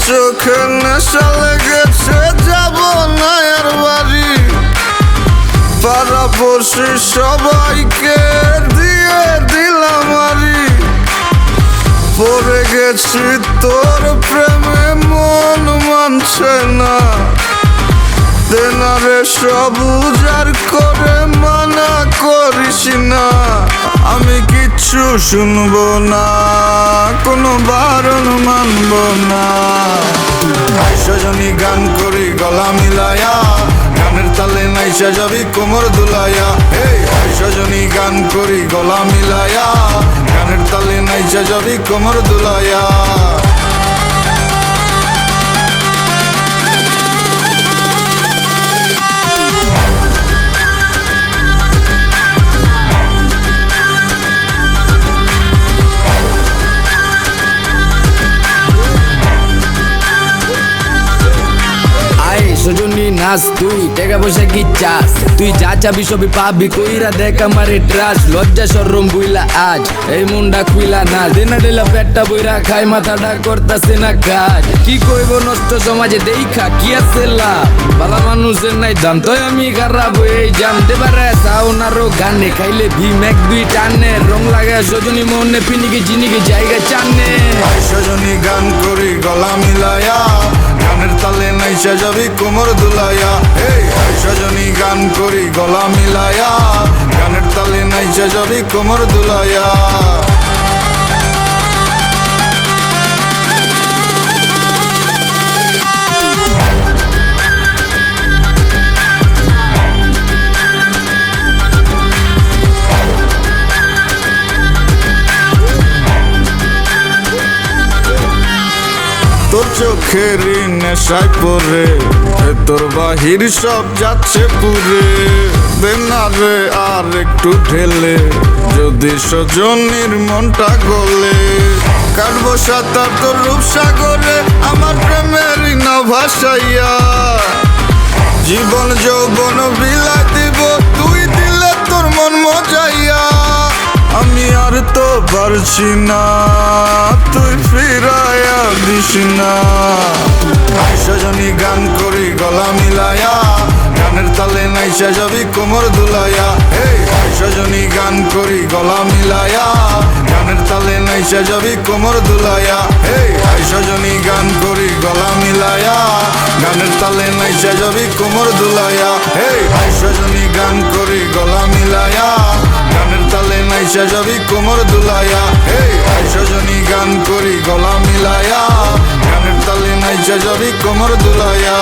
চোখে নেশা লেগেছে, যাব না আর বাড়ি। পাড়াপড়শি সবাইকে দিয়ে দিলাম আরি। পড়ে গেছি তোর প্রেমে, মন মানছে না। দেনারে সব উজাড় করে মানা করিস না। আমি কিচ্ছু শুনবো না, কোনো বারণ মানব না। সজনী গান করি গলা মিলায়া, গানের তালে নাইসা যাবি কোমর দুলাইয়া। সজনী গান করি গলা মিলায়া, গানের তালে নাইসা যাবি কোমর দুলাইয়া। সজনী নাচ, তুই টাকা পয়সা কি চাস? তুই যা চাবি সবই পাবি, কইরা দেখ আমারে ট্রাস। লজ্জা শরম বুইলা আজ এই মুন্ডা খুইলা না। দিনা দিলা পেটটা বইরা খাই, মাথাটা করতাছে না কাজ। কি কইব নষ্ট সমাজে দেখা কি আছে লাভ? বালা মানুষের নাই দাম, তো আমি খারাপ হয়ে জানতে পারে। সাউনারও গানে খাইলে ভীম এক দুই টানে। রং লাগে সজনী মনে, পিনিকে চিনিকে জায়গা চানে। সজনী গান করি গলা মিলায়া, গানের তালে নাইসা যাবি কোমর দুলাইয়া। সজনী গান করি গলা মিলায়া, গানের তালে নাইসা যাবি কোমর দুলাইয়া। তোর চোখের নেশায় পরে তোর বাহির সব যাচ্ছে পুরে। দেনারে আর একটু ঢেলে, যদি সজনীর মনটা গলে। কাটবো সাঁতার তোর রূপসাগরে, আমার প্রেমেরই না ভাসাইয়া। জীবন যৌবন বিলাই দিব, তুই দিলে তোর মন মজাইয়া। আমি আর তো পারছি না, তুই ফিরাইয়া দিস না। সজনী গান করি গলা মিলায়া, গানের তালে নাইসা যাবি কোমর দুলাইয়া। সজনী গান করি গলা মিলায়া, গানের তালে নাইসা যাবি কোমর দুলাইয়া। সজনী গান করি গলা মিলায়া, গানের তালে নাইসা যাবি কোমর দুলাইয়া। সজনী গান করি গলা মিলায়া, গানের তালে নাইসা যাবি কোমর দুলাইয়া। সজনী গান করি গলা মিলায়া, গানের তালে নাইসা যাবি কোমর দুলাইয়া।